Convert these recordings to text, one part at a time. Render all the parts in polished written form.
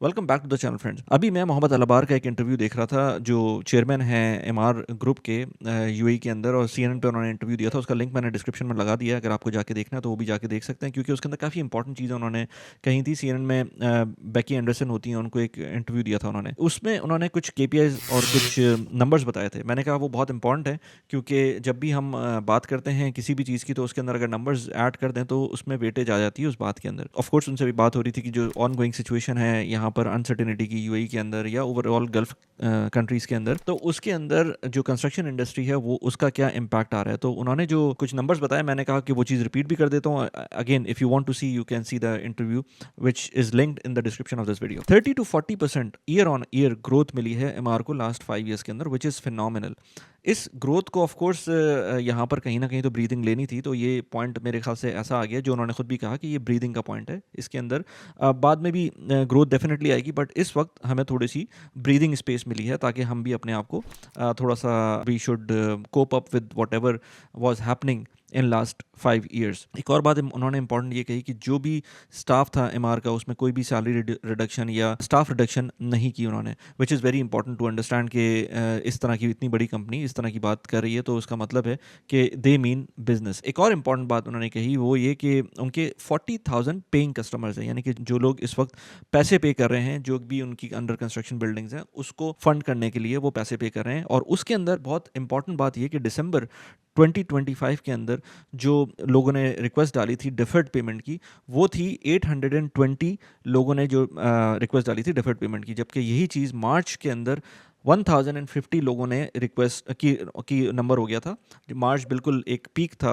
Welcome back to the channel friends. अभी मैं मोहम्मद अलाबार का एक इंटरव्यू देख रहा था जो चेयरमैन हैं एमआर ग्रुप के यूएई के अंदर, और सीएनएन पे उन्होंने इंटरव्यू दिया था। उसका लिंक मैंने डिस्क्रिप्शन में लगा दिया है, अगर आपको जाके देखना है तो वो भी जाके देख सकते हैं, क्योंकि उसके अंदर काफ़ी इंपॉर्टेंट चीज़ें उन्होंने कही थी। सीएनएन में बेकी एंडरसन होती हैं, उनको एक इंटरव्यू दिया था उन्होंने। उसमें उन्होंने कुछ केपीआईज और कुछ नंबर्स बताए थे। मैंने कहा वो बहुत इंपॉर्टेंट है, क्योंकि जब भी हम बात करते हैं किसी भी चीज़ की तो उसके अंदर अगर नंबर्स ऐड कर दें तो उसमें वेटेज आ जाती है उस बात के अंदर। ऑफ कोर्स उनसे भी बात हो रही थी कि जो ऑन गोइंग सिचुएशन है यहाँ पर अनसर्टेनिटी की यूएई के अंदर या ओवरऑल गल्फ कंट्रीज़ के अंदर, तो उसके अंदर जो कंस्ट्रक्शन इंडस्ट्री है वो उसका क्या इम्पैक्ट आ रहा है। तो उन्होंने जो कुछ नंबर्स बताया, मैंने कहा कि वो चीज़ रिपीट भी कर देता हूँ। Again if you want to see, you can see the interview which is linked in the description of this video. 30 to 40% year on year growth मिली है एमआर को लास्ट 5 ईयर्स के अंदर, विच इज़ फिनोमिनल। इस growth को of course यहाँ पर कहीं ना कहीं तो ब्रीदिंग लेनी थी, तो ये पॉइंट मेरे ख्याल से ऐसा आ गया जो उन्होंने खुद भी कहा कि ये ब्रीदिंग का पॉइंट है। इसके अंदर बाद में भी ग्रोथ डेफिनेटली आएगी, बट इस वक्त हमें थोड़ी सी ब्रीदिंग स्पेस मिली है ताकि हम भी अपने आप को थोड़ा सा we should cope up with whatever was happening in last 5 years. एक और बात उन्होंने इंपॉर्टेंट ये कही कि जो भी स्टाफ था एमआर का, उसमें कोई भी सैलरी रिडक्शन या स्टाफ रिडक्शन नहीं की उन्होंने, which is very important to understand कि इस तरह की इतनी बड़ी कंपनी इस तरह की बात कर रही है तो उसका मतलब है कि दे मीन बिजनेस। एक और इंपॉर्टेंट बात उन्होंने कही वो ये कि उनके 40,000 पेइंग कस्टमर्स हैं, यानी कि जो लोग इस वक्त पैसे पे कर रहे हैं, जो भी उनकी अंडर कंस्ट्रक्शन बिल्डिंग्स हैं उसको फंड करने के लिए वो पैसे पे कर रहे हैं। और उसके अंदर बहुत इंपॉर्टेंट बात ये कि दिसंबर 2025 के अंदर जो लोगों ने रिक्वेस्ट डाली थी डिफर्ड पेमेंट की, वो थी 820 लोगों ने जो रिक्वेस्ट डाली थी डिफर्ड पेमेंट की, जबकि यही चीज़ मार्च के अंदर 1050 लोगों ने रिक्वेस्ट की नंबर हो गया था। मार्च बिल्कुल एक पीक था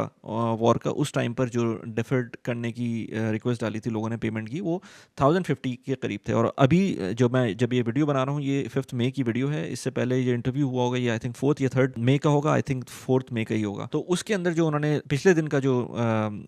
वॉर का, उस टाइम पर जो डिफर्ड करने की रिक्वेस्ट डाली थी लोगों ने पेमेंट की, वो 1050 के करीब थे। और अभी जब ये वीडियो बना रहा हूँ, ये 5 मई की वीडियो है। इससे पहले ये इंटरव्यू हुआ होगा, ये आई थिंक 4 या 3 मई का होगा, आई थिंक 4 मई का ही होगा। तो उसके अंदर जो उन्होंने पिछले दिन का जो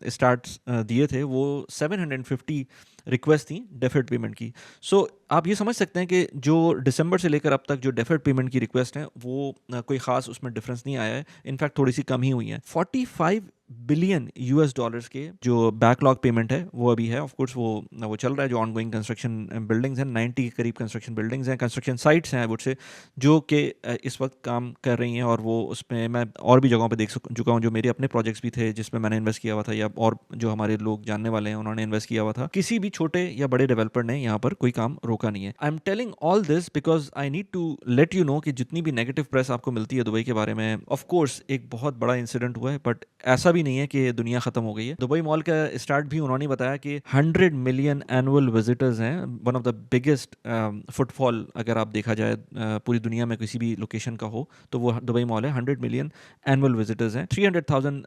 स्टार्ट दिए थे वो 750 रिक्वेस्ट थी डेफर्ड पेमेंट की। सो आप ये समझ सकते हैं कि जो दिसंबर से लेकर अब तक जो डेफर्ड पेमेंट की रिक्वेस्ट हैं वो कोई ख़ास उसमें डिफरेंस नहीं आया है, इनफैक्ट थोड़ी सी कम ही हुई है। 45 बिलियन यूएस डॉलर्स के जो बैकलॉग पेमेंट है वो अभी है। ऑफ कोर्स वो चल रहा है, जो ऑनगोइंग कंस्ट्रक्शन बिल्डिंग्स हैं, 90 के करीब कंस्ट्रक्शन बिल्डिंग्स हैं, कंस्ट्रक्शन साइट्स हैं, आई वुड से, जो कि इस वक्त काम कर रही हैं। और वो उसमें मैं और भी जगहों पे देख चुका हूँ, जो मेरे अपने प्रोजेक्ट्स भी थे जिसमें मैंने इन्वेस्ट किया हुआ था, या और जो हमारे लोग जानने वाले हैं उन्होंने इन्वेस्ट किया हुआ था। किसी भी छोटे या बड़े डेवलपर ने यहाँ पर कोई काम रोका नहीं है। I am telling all this because I need to let you know कि जितनी भी नेगेटिव प्रेस आपको मिलती है दुबई के बारे में, ऑफ कोर्स एक बहुत बड़ा इंसिडेंट हुआ है, बट ऐसा भी नहीं है कि दुनिया खत्म हो गई है। दुबई मॉल का स्टार्ट भी उन्होंने बताया कि 100 मिलियन एनुअल विजिटर्स हैं, one of the biggest footfall अगर आप देखा जाए पूरी दुनिया में किसी भी लोकेशन का हो तो वो दुबई मॉल है। 100 मिलियन एनुअल विजिटर्स हैं, 300,000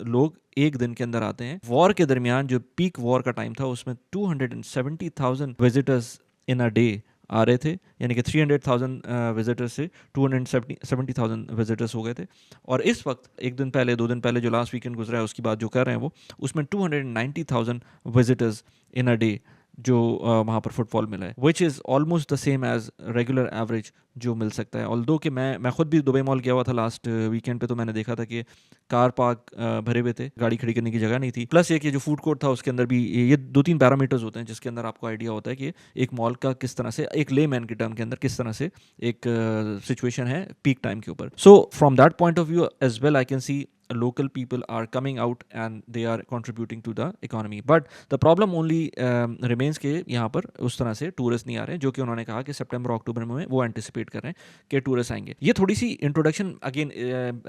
लोग एक दिन के अंदर आते हैं। वॉर के दरमियान जो पीक वॉर का टाइम था उसमें 270,000 विजिटर्स इन अ डे आ रहे थे, यानी कि 300,000 विजिटर्स से 270,000 विजिटर्स हो गए थे। और इस वक्त एक दिन पहले, 2 दिन पहले जो लास्ट वीकेंड गुजरा है उसकी बात जो कर रहे हैं वो, उसमें 290,000 विजिटर्स इन अ डे जो वहाँ पर फुटफॉल मिला है, which is almost the same as regular average जो मिल सकता है। ऑल्दो कि मैं खुद भी दुबई मॉल गया हुआ था लास्ट वीकेंड पे, तो मैंने देखा था कि कार पार्क भरे हुए थे, गाड़ी खड़ी करने की जगह नहीं थी। प्लस एक ये जो फूड कोर्ट था उसके अंदर भी ये 2-3 पैरामीटर्स होते हैं जिसके अंदर आपको आइडिया होता है कि एक मॉल का किस तरह से, एक ले मैन के टर्म के अंदर किस तरह से एक सिचुएशन है पीक टाइम के ऊपर। So from that point of view as well I can see local people are coming out and they are contributing to the economy, but the problem only remains कि यहाँ पर उस तरह से tourist नहीं आ रहे हैं, जो कि उन्होंने कहा कि सितंबर अक्टूबर में वो एंटिसिपेट कर रहे हैं कि टूरिस्ट आएंगे। ये थोड़ी सी इंट्रोडक्शन अगेन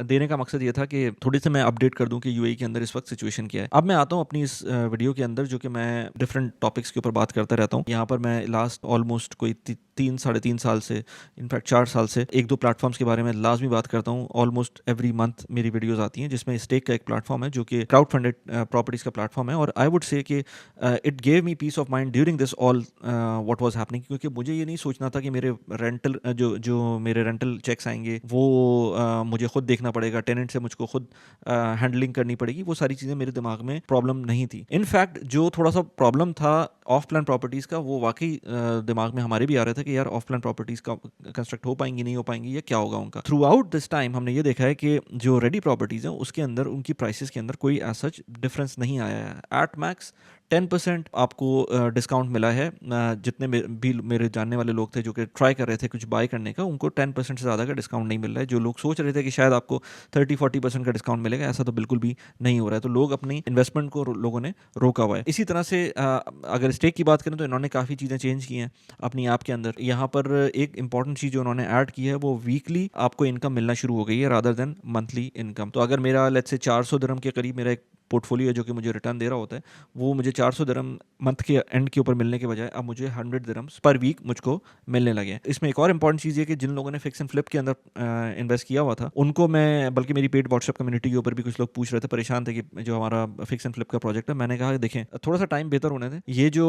देने का मकसद ये था कि थोड़ी सी मैं अपडेट कर दूं कि यूएई के अंदर इस वक्त सिचुएशन क्या है। अब मैं आता हूँ अपनी इस वीडियो के अंदर, जो कि मैं डिफरेंट टॉपिक्स के ऊपर बात करता रहता हूँ। यहाँ पर मैं लास्ट ऑलमोस्ट कोई 3-3.5 साल से, इनफैक्ट 4 साल से 1-2 प्लेटफॉर्म्स के बारे में लाजमी बात करता हूँ। ऑलमोस्ट एवरी मंथ मेरी वीडियोस आती हैं जिसमें स्टेक का एक प्लेटफॉर्म है जो कि क्राउड फंडेड प्रॉपर्टीज का प्लेटफॉर्म है। और आई वुड से कि it gave me peace of mind during this all what was happening, क्योंकि मुझे ये नहीं सोचना था कि मेरे रेंटल जो मेरे रेंटल चेक्स आएंगे वो मुझे खुद देखना पड़ेगा, टेनेंट से मुझको खुद हैंडलिंग करनी पड़ेगी। वो सारी चीज़ें मेरे दिमाग में प्रॉब्लम नहीं थी। इनफैक्ट जो थोड़ा सा प्रॉब्लम था ऑफ प्लान प्रॉपर्टीज़ का, वो वाकई दिमाग में हमारे भी आ रहा था कि यार ऑफ प्लान प्रॉपर्टीज़ का कंस्ट्रक्ट हो पाएंगी, नहीं हो पाएंगी, या क्या होगा उनका। थ्रू आउट दिस टाइम हमने ये देखा है कि जो रेडी प्रॉपर्टीज़ हैं उसके अंदर उनकी प्राइसेस के अंदर कोई एज सच डिफरेंस नहीं आया है। एट मैक्स 10% आपको डिस्काउंट मिला है। जितने भी मेरे जानने वाले लोग थे जो कि ट्राई कर रहे थे कुछ बाय करने का, उनको 10% से ज़्यादा का डिस्काउंट नहीं मिल रहा है। जो लोग सोच रहे थे कि शायद आपको 30-40% का डिस्काउंट मिलेगा, ऐसा तो बिल्कुल भी नहीं हो रहा है। तो लोग अपनी इन्वेस्टमेंट को लोगों ने रोका हुआ है। इसी तरह से अगर स्टेक की बात करें तो इन्होंने काफ़ी चीज़ें चेंज की हैं अपनी ऐप के अंदर। यहाँ पर एक इंपॉर्टेंट चीज़ जो उन्होंने ऐड की है वो वीकली आपको इनकम मिलना शुरू हो गई है रादर देन मंथली इनकम। तो अगर मेरा लेट्स से 400 दिरहम के करीब मेरा एक पोर्टफोलियो है जो कि मुझे रिटर्न दे रहा होता है, वो मुझे 400 दिरहम मंथ के एंड के ऊपर मिलने के बजाय अब मुझे 100 दिरहम्स पर वीक मुझको मिलने लगे हैं। इसमें एक और इंपॉर्टेंट चीज़ है कि जिन लोगों ने फिक्स एंड फ्लिप के अंदर इन्वेस्ट किया हुआ था उनको मैं, बल्कि मेरी पेड व्हाट्सएप कम्युनिटी के ऊपर भी कुछ लोग पूछ रहे थे, परेशान थे कि जो हमारा फिक्स एंड फ्लिप का प्रोजेक्ट है, मैंने कहा देखें थोड़ा सा टाइम बेहतर होने दें। ये जो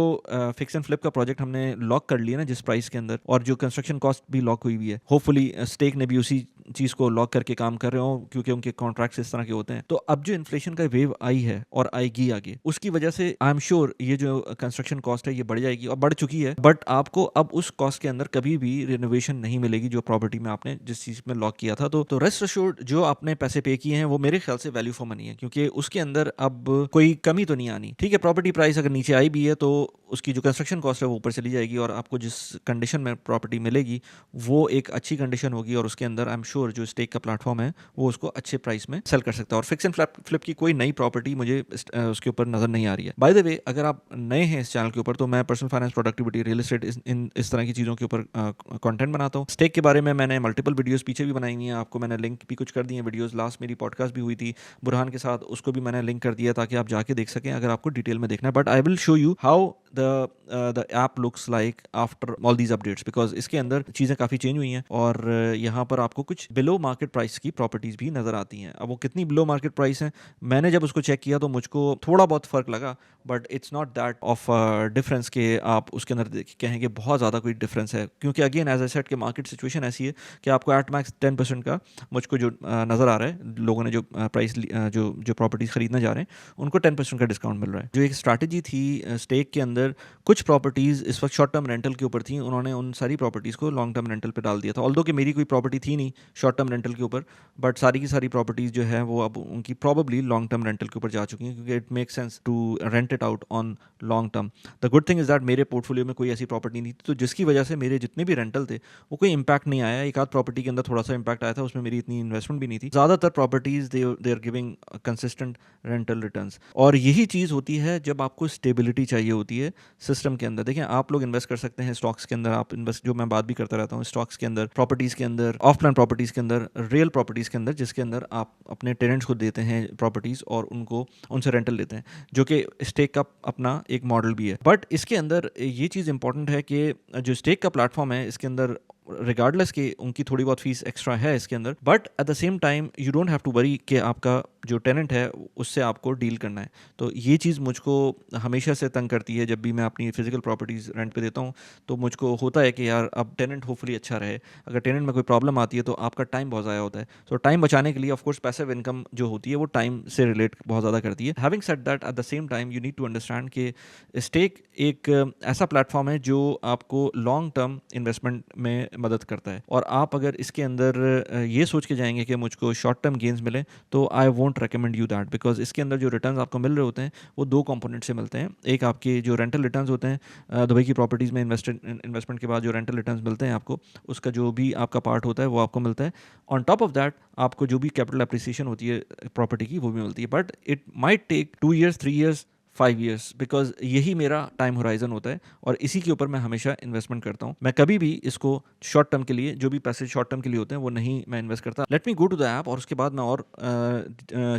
फिक्स एंड फ्लिप का प्रोजेक्ट हमने लॉक कर लिया ना जिस प्राइस के अंदर, और जो कंस्ट्रक्शन कॉस्ट भी लॉक हुई हुई है, होपफुली स्टेक ने भी उसी चीज़ को लॉक करके काम कर रहे हो क्योंकि उनके कॉन्ट्रैक्ट्स इस तरह के होते हैं। तो अब जो इन्फ्लेशन का वेव आई है और आएगी आगे, उसकी वजह से आई एम श्योर ये जो कंस्ट्रक्शन कॉस्ट है ये बढ़ जाएगी और बढ़ चुकी है। बट आपको अब उस कॉस्ट के अंदर कभी भी रिनोवेशन नहीं मिलेगी जो प्रॉपर्टी में आपने जिस चीज़ में लॉक किया था। तो रेस्ट अश्योर्ड जो आपने पैसे पे किए हैं वो मेरे ख्याल से वैल्यू फॉर मनी है, क्योंकि उसके अंदर अब कोई कमी तो नहीं आनी। ठीक है, प्रॉपर्टी प्राइस अगर नीचे आई भी है तो उसकी जो कंस्ट्रक्शन कॉस्ट है वो ऊपर चली जाएगी और आपको जिस कंडीशन में प्रॉपर्टी मिलेगी वो एक अच्छी कंडीशन होगी और उसके अंदर आई एम श्योर जो स्टेक का प्लेटफॉर्म है वो उसको अच्छे प्राइस में सेल कर सकता है। और फिक्स एंड फ्लिप की कोई नई प्रॉपर्टी मुझे उसके ऊपर नजर नहीं आ रही है। बाय द वे, अगर आप नए हैं इस चैनल के ऊपर तो मैं personal finance, productivity, real estate, इस तरह की चीज़ों के ऊपर कंटेंट बनाता हूँ। स्टेक के बारे में मैंने मल्टीपल वीडियोस पीछे भी बनाई हुई हैं, आपको मैंने लिंक भी कुछ कर दिए हैं वीडियोस। लास्ट मेरी पॉडकास्ट भी हुई थी बुरहान के साथ, उसको भी मैंने लिंक कर दिया ताकि आप जाके देख सकें अगर आपको डिटेल में देखना है। But I will show you how the app looks like after all these updates, because इसके अंदर चीज़ें काफ़ी चेंज हुई हैं और यहाँ पर आपको कुछ बिलो मार्केट प्राइस की प्रॉपर्टीज़ भी नज़र आती हैं। अब वो कितनी बिलो मार्केट प्राइस हैं, मैंने जब उसको चेक किया तो मुझको थोड़ा बहुत फ़र्क लगा, but it's not that of difference के आप उसके अंदर कहेंगे बहुत ज़्यादा कोई डिफरेंस है, क्योंकि अगेन एज आई सेड कि मार्केट सिचुएशन ऐसी है कि आपको एट मैक्स 10% का मुझको जो नज़र आ रहा है, लोगों ने जो प्राइस जो प्रॉपर्टीज़ खरीदने जा रहे हैं उनको 10% का डिस्काउंट मिल रहा है। जो एक स्ट्रैटेजी थी स्टेक के अंदर, कुछ प्रॉपर्टीज़ इस वक्त शॉर्ट टर्म रेंटल के ऊपर थी, उन्होंने उन सारी प्रॉपर्टीज़ को लॉन्ग टर्म रेंटल पे डाल दिया था। ऑल्दो कि मेरी कोई प्रॉपर्टी थी नहीं शॉर्ट टर्म रेंटल के ऊपर, बट सारी की सारी प्रॉपर्टीज़ जो है वो अब उनकी प्रॉबली लॉन्ग टर्म रेंटल के ऊपर जा चुकी हैं, क्योंकि it make sense to rent it out on long term. The good thing is that मेरे पोर्टफोलियो में कोई ऐसी प्रॉपर्टी नहीं थी, तो जिसकी वजह से मेरे जितने भी रेंटल थे वो कोई इंपैक्ट नहीं आया। एक आध प्रॉपर्टी के अंदर थोड़ा सा इंपैक्ट आया था, उसमें मेरी इतनी इन्वेस्टमेंट भी नहीं थी। ज़्यादातर properties they are giving consistent rental returns, और यही चीज़ होती है जब आपको स्टेबिलिटी चाहिए होती है सिस्टम के अंदर। देखें, आप लोग इन्वेस्ट कर सकते हैं स्टॉक्स के अंदर, आप इन्वेस्ट, जो मैं बात भी करता रहता हूँ, स्टॉक्स के अंदर, प्रॉपर्टीज़ के अंदर, ऑफ प्लान प्रॉपर्टीज़ के अंदर, रियल प्रॉपर्टीज़ के अंदर, जिसके अंदर आप अपने टेनेंट्स को देते हैं प्रॉपर्टीज़ और उनको उनसे रेंटल लेते हैं, जो कि स्टेक का अपना एक मॉडल भी है। बट इसके अंदर ये चीज़ इंपॉर्टेंट है कि जो स्टेक का प्लेटफॉर्म है इसके अंदर रिगार्डलेस कि उनकी थोड़ी बहुत फीस एक्स्ट्रा है इसके अंदर, but at the same time you don't have to worry कि आपका जो टेनेंट है उससे आपको डील करना है। तो ये चीज़ मुझको हमेशा से तंग करती है जब भी मैं अपनी फिजिकल प्रॉपर्टीज़ रेंट पे देता हूँ, तो मुझको होता है कि यार अब टेनेंट होपफुली अच्छा रहे। अगर टेनेंट में कोई प्रॉब्लम आती है तो आपका टाइम बहुत ज़्यादा होता है। तो टाइम बचाने के लिए ऑफकोर्स पैसिव इनकम जो होती है वो टाइम से रिलेट बहुत ज़्यादा करती है। Having said that, at the same time you need to understand कि स्टेक एक ऐसा प्लेटफॉर्म है जो आपको लॉन्ग टर्म इन्वेस्टमेंट में मदद करता है, और आप अगर इसके अंदर ये सोच के जाएंगे कि मुझको शॉर्ट टर्म गेंस मिले तो I won't recommend you that, because इसके अंदर जो रिटर्न्स आपको मिल रहे होते हैं वो दो कंपोनेंट से मिलते हैं। एक आपके जो रेंटल रिटर्न्स होते हैं, दुबई की प्रॉपर्टीज़ में इन्वेस्टमेंट के बाद जो रेंटल रिटर्न्स मिलते हैं आपको, उसका जो भी आपका पार्ट होता है वो आपको मिलता है। ऑन टॉप ऑफ दैट आपको जो भी कैपिटल अप्रिसिएशन होती है प्रॉपर्टी की वो भी मिलती है, but it might take 2 years, 3 years, 5 years, because यही मेरा टाइम होराइजन होता है और इसी के ऊपर मैं हमेशा इन्वेस्टमेंट करता हूँ। मैं कभी भी इसको शॉर्ट टर्म के लिए, जो भी पैसे शॉर्ट टर्म के लिए होते हैं वो नहीं मैं इन्वेस्ट करता। Let me go to the app और उसके बाद मैं और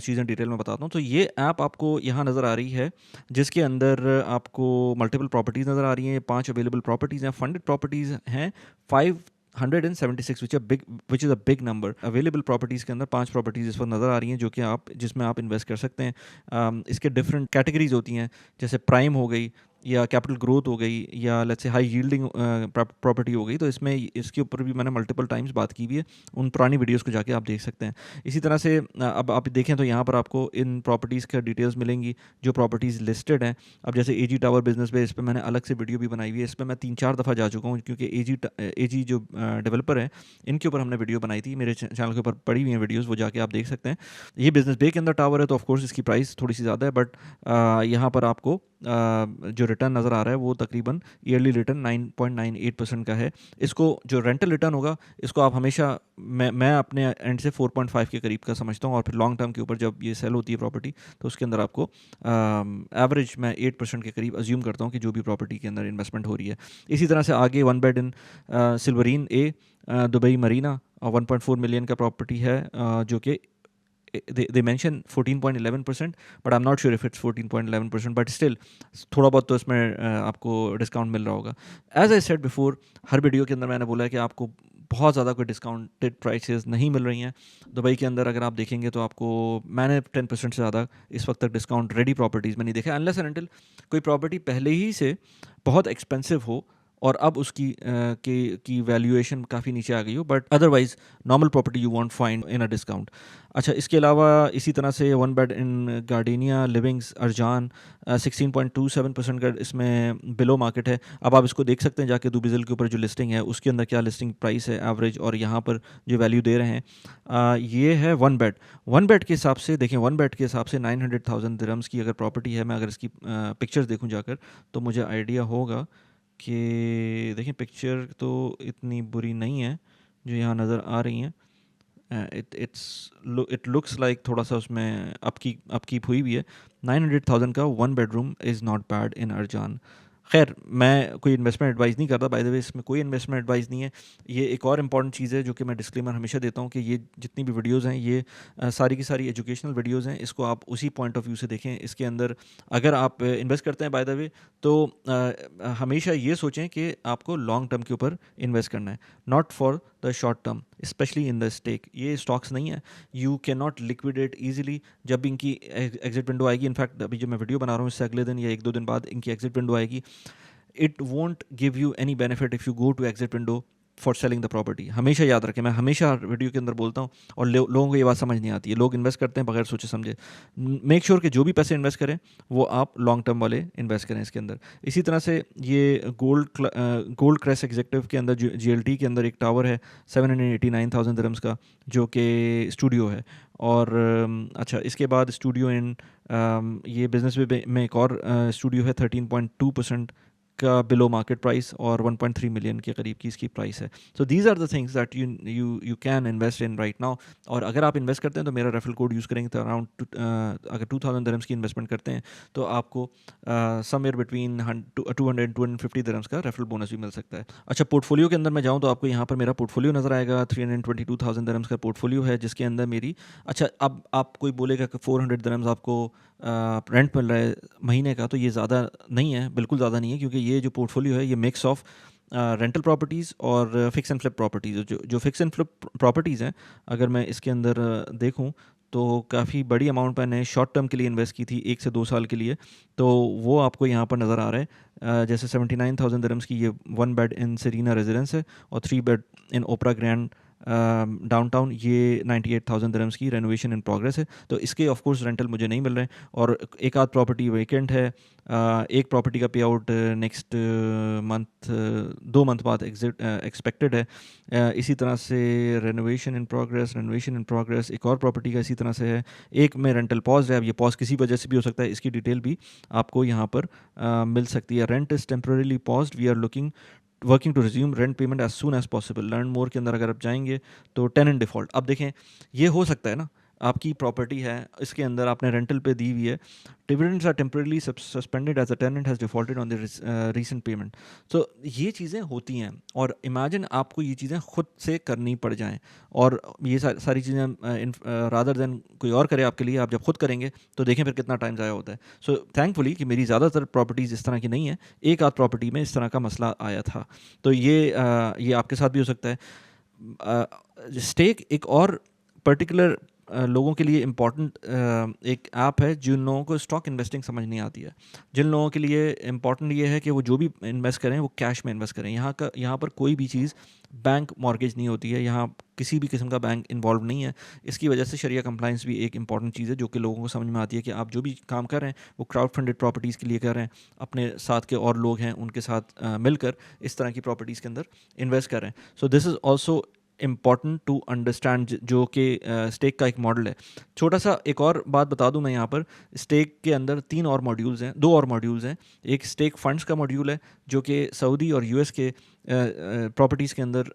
चीज़ें डिटेल में बताता हूँ। तो ये ऐप आपको यहाँ नज़र आ रही है जिसके अंदर आपको मल्टीपल प्रॉपर्टीज़ नज़र आ रही हैं। 5 अवेलेबल प्रॉपर्टीज़ हैं, फंडेड प्रॉपर्टीज़ हैं 576, which is a big number. Available properties के अंदर 5 प्रॉपर्टीज़ इस वक्त नज़र आ रही हैं जो कि जिसमें आप इन्वेस्ट कर सकते हैं। इसके डिफरेंट कैटेगरीज होती हैं, जैसे प्राइम हो गई, या कैपिटल ग्रोथ हो गई या let's say high yielding property हो गई, तो इसमें इसके ऊपर भी मैंने मल्टीपल टाइम्स बात की हुई है, उन पुरानी वीडियोस को जाके आप देख सकते हैं। इसी तरह से अब आप देखें तो यहाँ पर आपको इन प्रॉपर्टीज़ का डिटेल्स मिलेंगी जो प्रॉपर्टीज़ लिस्टेड हैं। अब जैसे एजी टावर बिजनेस पे, इस पर मैंने अलग से वीडियो भी बनाई हुई है, इस पर मैं 3-4 दफ़ा जा चुका हूँ, क्योंकि एजी जो डेवलपर है इनके ऊपर हमने वीडियो बनाई थी, मेरे चैनल के ऊपर पड़ी हुई हैं वीडियोज़, वो जाके आप देख सकते हैं। ये बिजनेस बे के अंदर टावर है, तो ऑफकोर्स इसकी प्राइस थोड़ी सी ज़्यादा है, बट यहाँ पर आपको जो रिटर्न नज़र आ रहा है वो तकरीबन ईयरली रिटर्न 9.98% का है। इसको जो रेंटल रिटर्न होगा इसको आप हमेशा, मैं अपने एंड से 4.5 के करीब का समझता हूँ, और फिर लॉन्ग टर्म के ऊपर जब ये सेल होती है प्रॉपर्टी तो उसके अंदर आपको एवरेज मैं 8% के करीब अज्यूम करता हूँ कि जो भी प्रॉपर्टी के अंदर इन्वेस्टमेंट हो रही है। इसी तरह से आगे 1 bed in Silverene a Dubai Marina 1.4 million का प्रॉपर्टी है, जो कि they mention 14.11%, but I'm not sure if it's 14.11%, but still थोड़ा बहुत तो इसमें आपको डिस्काउंट मिल रहा होगा। एज आई सेड बिफोर, हर वीडियो के अंदर मैंने बोला है कि आपको बहुत ज़्यादा कोई डिस्काउंटेड प्राइसेस नहीं मिल रही हैं दुबई के अंदर। अगर आप देखेंगे तो आपको, मैंने 10% से ज़्यादा इस वक्त तक डिस्काउंट रेडी प्रॉपर्टीज़ में नहीं देखा, अनलेस एंड अनटिल कोई प्रॉपर्टी पहले ही से बहुत एक्सपेंसिव हो और अब उसकी की वैल्यूएशन काफ़ी नीचे आ गई हो, but otherwise normal property you want find in a discount. अच्छा, इसके अलावा इसी तरह से 1 बेड इन गार्डेनिया लिविंग्स अर्जान 16.27% का इसमें बिलो मार्केट है। अब आप इसको देख सकते हैं जाके दुबिज़ल के ऊपर जो लिस्टिंग है उसके अंदर क्या लिस्टिंग प्राइस है एवरेज, और यहाँ पर जो वैल्यू दे रहे हैं ये है 1 बेड के हिसाब से। देखें 1 बेड के हिसाब से 900,000 दिरहम्स की अगर प्रॉपर्टी है, मैं अगर इसकी पिक्चर्स देखूँ जाकर तो मुझे आइडिया होगा कि देखिए पिक्चर तो इतनी बुरी नहीं है जो यहाँ नज़र आ रही हैं। इट लुक्स लाइक थोड़ा सा उसमें अपकीप हुई भी है। 900,000 का 1 bedroom is not bad in Arjan. खैर, मैं कोई इन्वेस्टमेंट एडवाइस नहीं करता, बाय द वे इसमें कोई इन्वेस्टमेंट एडवाइस नहीं है। ये एक और इम्पॉर्टेंट चीज़ है जो कि मैं डिस्क्लेमर हमेशा देता हूँ कि ये जितनी भी वीडियोस हैं ये सारी की सारी एजुकेशनल वीडियोस हैं, इसको आप उसी पॉइंट ऑफ व्यू से देखें। इसके अंदर अगर आप इन्वेस्ट करते हैं बाय द वे, तो हमेशा ये सोचें कि आपको लॉन्ग टर्म के ऊपर इन्वेस्ट करना है, not for the short term, specially in the Stake. ये स्टॉक्स नहीं है, you can not liquidate easily. जब इनकी एग्जिट विंडो आएगी, इनफैक्ट अभी जो मैं वीडियो बना रहा हूँ इससे अगले दिन या 1-2 दिन बाद इनकी एग्जिट विंडो आएगी, it won't give you any benefit if you go to exit window for selling the property. हमेशा याद रखें, मैं हमेशा वीडियो के अंदर बोलता हूँ, और लोगों को ये बात समझ नहीं आती है, लोग इन्वेस्ट करते हैं बगैर सोचे समझे। मेक श्योर कि जो भी पैसे इन्वेस्ट करें वो आप लॉन्ग टर्म वाले इन्वेस्ट करें इसके अंदर। इसी तरह से ये गोल्ड क्रेस्ट एग्जेक्टिव के अंदर GLT के अंदर एक टावर है 789,000 दिरहम्स का, जो कि स्टूडियो है। और अच्छा, इसके बाद स्टूडियो इन ये बिजनेस में एक और स्टूडियो है 13.2% का बिलो मार्केट प्राइस, और 1.3 मिलियन के करीब की इसकी प्राइस है। So these are the things that you can invest in right now. और अगर आप इन्वेस्ट करते हैं तो मेरा रेफरल कोड यूज़ करेंगे तो अराउंड अगर 2000 दिरहम्स की इन्वेस्टमेंट करते हैं तो आपको समवेयर बिटवीन 200-250 दिरहम्स का रेफरल बोनस भी मिल सकता है। अच्छा, पोर्टफोलियो के अंदर मैं जाऊँ तो आपको यहाँ पर मेरा पोर्टफोलियो नज़र आएगा। 322,000 दिरहम्स का पोर्टफोलियो है, जिसके अंदर मेरी, अच्छा अब आप कोई बोलेगा कि 400 दिरहम्स आपको रेंट मिल रहा है महीने का, तो ये ज़्यादा नहीं है, बिल्कुल ज़्यादा नहीं है, क्योंकि ये जो पोर्टफोलियो है ये मिक्स ऑफ रेंटल प्रॉपर्टीज़ और फिक्स एंड फ्लिप प्रॉपर्टीज़। जो फिक्स एंड फ्लिप प्रॉपर्टीज़ हैं, अगर मैं इसके अंदर देखूं तो काफ़ी बड़ी अमाउंट मैंने शॉर्ट टर्म के लिए इन्वेस्ट की थी 1 से 2 साल के लिए, तो वो आपको यहाँ पर नज़र आ रहा है। जैसे 79,000 दिरहम्स की ये 1 बेड इन सेरीना रेजिडेंस है, और 3 bed in Opera Grand downtown, ये 98,000 दिरहम्स की रेनोवेशन इन प्रोग्रेस है। तो इसके ऑफ कोर्स रेंटल मुझे नहीं मिल रहे हैं, और एक आध प्रॉपर्टी वेकेंट है। एक प्रॉपर्टी का पे आउट नेक्स्ट मंथ 2 मंथ बाद एक्सपेक्टेड है। इसी तरह से रेनोवेशन इन प्रोग्रेस एक और प्रॉपर्टी का इसी तरह से है। एक में रेंटल पॉज है, अब ये पॉज किसी वजह से भी हो सकता है, इसकी डिटेल भी आपको यहाँ पर मिल सकती है। Rent is temporarily paused, we are working to resume rent payment as soon as possible. Learn more के अंदर अगर आप जाएंगे तो टेनेंट डिफ़ॉल्ट, अब देखें ये हो सकता है ना, आपकी प्रॉपर्टी है, इसके अंदर आपने रेंटल पे दी हुई है, dividends are temporarily suspended as a tenant has defaulted on the recent payment. So ये चीज़ें होती हैं, और इमेजिन आपको ये चीज़ें खुद से करनी पड़ जाएं, और ये सारी चीज़ें रादर देन कोई और करे आपके लिए, आप जब खुद करेंगे तो देखें फिर कितना टाइम ज़ाया होता है। सो थैंकफुली कि मेरी ज़्यादातर प्रॉपर्टीज़ इस तरह की नहीं है, एक आध प्रॉपर्टी में इस तरह का मसला आया था, तो ये आपके साथ भी हो सकता है। स्टेक एक और पर्टिकुलर लोगों के लिए इम्पॉर्टेंट एक ऐप है जिन लोगों को स्टॉक इन्वेस्टिंग समझ नहीं आती है। जिन लोगों के लिए इम्पॉर्टेंट ये है कि वो जो भी इन्वेस्ट करें वो कैश में इन्वेस्ट करें। यहाँ पर कोई भी चीज़ बैंक मॉर्गेज नहीं होती है, यहाँ किसी भी किस्म का बैंक इन्वॉल्व नहीं है। इसकी वजह से शरिया कंप्लाइंस भी एक इंपॉर्टेंट चीज़ है जो कि लोगों को समझ में आती है कि आप जो भी काम कर रहे हैं वो क्राउड फंडेड प्रॉपर्टीज़ के लिए कर रहे हैं, अपने साथ के और लोग हैं उनके साथ मिलकर इस तरह की प्रॉपर्टीज़ के अंदर इन्वेस्ट कर रहे हैं। So this is also important to understand जो कि स्टेक का एक मॉडल है। छोटा सा एक और बात बता दूं मैं यहाँ पर, स्टेक के अंदर दो और मॉड्यूल्स हैं। एक स्टेक फंड्स का मॉड्यूल है जो कि सऊदी और यूएस के प्रॉपर्टीज़ के अंदर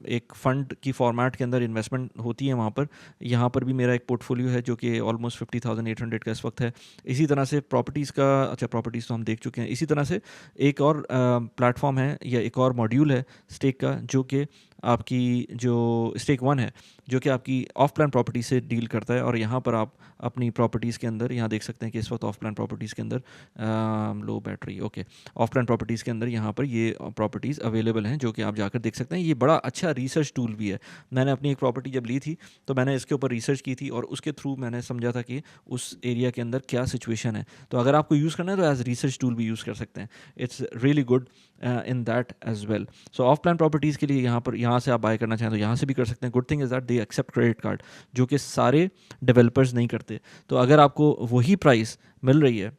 एक फ़ंड की फॉर्मेट के अंदर इन्वेस्टमेंट होती है वहाँ पर। यहाँ पर भी मेरा एक पोर्टफोलियो है जो कि ऑलमोस्ट 50,800 का इस वक्त है। इसी तरह से प्रॉपर्टीज़ तो हम देख चुके हैं। इसी तरह से एक और प्लेटफॉर्म है या एक और मॉड्यूल है स्टेक का जो कि आपकी जो स्टेक वन है जो कि आपकी ऑफ प्लान प्रॉपर्टी से डील करता है। और यहाँ पर आप अपनी प्रॉपर्टीज़ के अंदर यहाँ देख सकते हैं कि इस वक्त ऑफ प्लान प्रॉपर्टीज़ के अंदर लो बैटरी ऑफ प्लान प्रॉपर्टीज़ के अंदर यहाँ पर ये प्रॉपर्टीज़ अवेलेबल हैं जो कि आप जाकर देख सकते हैं। ये बड़ा अच्छा रिसर्च टूल भी है। मैंने अपनी एक प्रॉपर्टी जब ली थी तो मैंने इसके ऊपर रिसर्च की थी और उसके थ्रू मैंने समझा था कि उस एरिया के अंदर क्या सिचुएशन है। तो अगर आपको यूज़ करना है तो एज रिसर्च टूल भी यूज़ कर सकते हैं। It's really good in that as well. So off plan properties के लिए यहाँ से आप बाय करना चाहें तो यहाँ से भी कर सकते हैं। Good thing is that they accept credit card जो कि सारे डेवलपर्स नहीं करते। तो अगर आपको वही प्राइस मिल रही है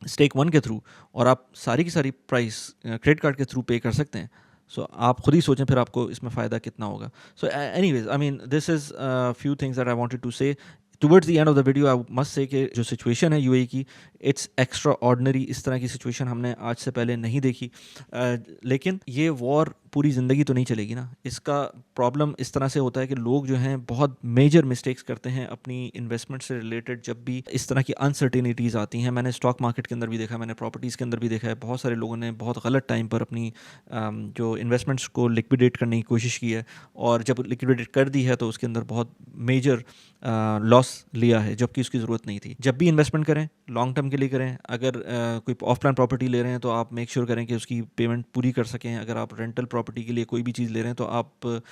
स्टेक वन के थ्रू और आप सारी की सारी प्राइस क्रेडिट कार्ड के थ्रू पे कर सकते हैं, सो आप खुद ही सोचें फिर आपको इसमें फ़ायदा कितना होगा। So anyways I mean this is few things that I wanted to say towards the end of the video. I must say कि जो सिचुएशन है यूएई की, इट्स एक्स्ट्रा ऑर्डनरी। इस तरह की सिचुएशन हमने आज से पहले नहीं देखी। लेकिन ये वॉर पूरी ज़िंदगी तो नहीं चलेगी ना। इसका प्रॉब्लम इस तरह से होता है कि लोग जो हैं बहुत मेजर मिस्टेक्स करते हैं अपनी इन्वेस्टमेंट से रिलेटेड जब भी इस तरह की अनसर्टेनिटीज़ आती हैं। मैंने स्टॉक मार्केट के अंदर भी देखा है, मैंने प्रॉपर्टीज़ के अंदर भी देखा है, बहुत सारे लोगों ने बहुत गलत टाइम पर अपनी जो इन्वेस्टमेंट्स को लिक्विडेट करने की कोशिश की है और जब लिक्विडेट कर दी है तो उसके अंदर बहुत मेजर लॉस लिया है जबकि उसकी ज़रूरत नहीं थी। जब भी इन्वेस्टमेंट करें लॉन्ग टर्म के लिए करें। अगर कोई ऑफ प्लान प्रॉपर्टी ले रहे हैं तो आप मेक श्योर करें कि उसकी पेमेंट पूरी कर सकें। अगर आप रेंटल प्रॉपर्टी के लिए कोई भी चीज़ ले रहे हैं तो आप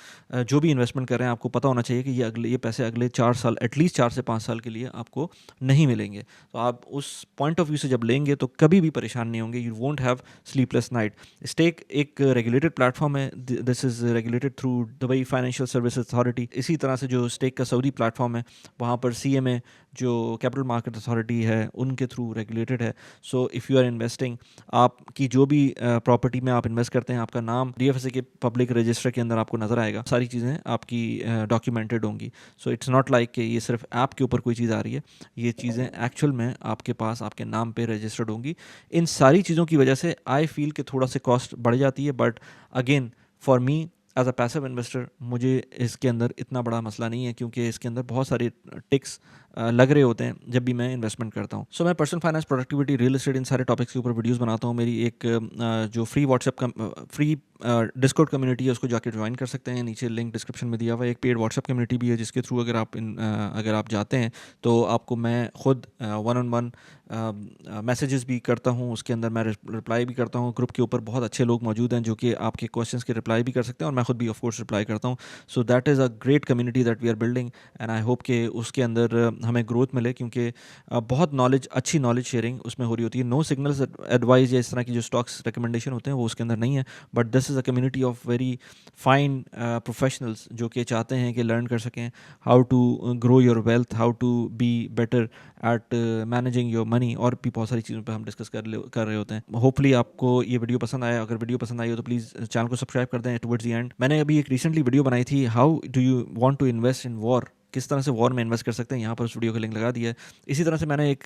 जो भी इन्वेस्टमेंट कर रहे हैं आपको पता होना चाहिए कि ये पैसे अगले 4 साल एटलीस्ट 4 से 5 साल के लिए आपको नहीं मिलेंगे। तो आप उस पॉइंट ऑफ व्यू से जब लेंगे तो कभी भी परेशान नहीं होंगे। You won't have sleepless night. Stake एक रेगुलेटेड प्लेटफॉर्म है। This is regulated through Dubai financial services authority. इसी तरह से जो स्टेक का सऊदी प्लेटफॉर्म है वहाँ पर CMA जो कैपिटल मार्केट अथॉरिटी है उनके थ्रू रेगुलेटेड है। So if you are investing, आपकी जो भी प्रॉपर्टी में आप इन्वेस्ट करते हैं आपका नाम DFSA के पब्लिक रजिस्टर के अंदर आपको नज़र आएगा। सारी चीज़ें आपकी डॉक्यूमेंटेड होंगी। सो इट्स नॉट लाइक कि ये सिर्फ ऐप के ऊपर कोई चीज़ आ रही है, ये चीज़ें एक्चुअल में आपके पास आपके नाम पे रजिस्टर्ड होंगी। इन सारी चीज़ों की वजह से आई फील कि थोड़ा सा कॉस्ट बढ़ जाती है, but again for me as a passive investor मुझे इसके अंदर इतना बड़ा मसला नहीं है क्योंकि इसके अंदर बहुत सारे टिक्स लग रहे होते हैं जब भी मैं इन्वेस्टमेंट करता हूँ। सो मैं personal finance, productivity, real estate, इन सारे टॉपिक्स के ऊपर वीडियोस बनाता हूँ। मेरी एक जो फ्री डिस्कॉर्ड कम्युनिटी है उसको जाके ज्वाइन कर सकते हैं, नीचे लिंक डिस्क्रिप्शन में दिया हुआ है। एक पेड व्हाट्सएप कम्युनिटी भी है जिसके थ्रू अगर आप जाते हैं तो आपको मैं खुद 1-on-1 मैसेजेस भी करता हूँ, उसके अंदर मैं रिप्लाई भी करता हूँ। ग्रुप के ऊपर बहुत अच्छे लोग मौजूद हैं जो कि आपके क्वेश्चंस के रिप्लाई भी कर सकते हैं और मैं खुद भी ऑफ कोर्स रिप्लाई करता हूँ। So that is a great community that we are building and I hope कि उसके अंदर हमें ग्रोथ मिले क्योंकि बहुत अच्छी नॉलेज शेयरिंग उसमें हो रही होती है। नो सिग्नल्स एडवाइस या इस तरह की जो स्टॉक्स रिकमेंडेशन होते हैं वो उसके अंदर नहीं है, but this is a community of very fine professionals जो कि चाहते हैं कि लर्न कर सकें how to grow your wealth, how to be better at managing your money और भी बहुत सारी चीज़ों पे हम डिस्कस कर रहे होते हैं। होपफुली आपको ये वीडियो पसंद आया। अगर वीडियो पसंद आई हो तो प्लीज़ चैनल को सब्सक्राइब कर दें टुवर्ड्स द एंड। मैंने अभी एक रिसेंटली वीडियो बनाई थी, how do you want to invest in war, किस तरह से वॉर में इन्वेस्ट कर सकते हैं। यहाँ पर उस वीडियो का लिंक लगा दिया है। इसी तरह से मैंने एक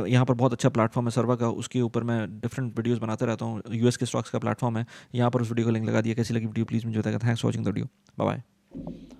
यहाँ पर बहुत अच्छा प्लेटफॉर्म है सर्वा का, उसके ऊपर मैं डिफरेंट वीडियोस बनाते रहता हूँ। US के स्टॉक्स का प्लेटफॉर्म है, यहाँ पर उस वीडियो का लिंक लगा दिया। कैसी लगी वीडियो प्लीज़ मुझे बताएगा। Thanks for watching the video. Bye bye.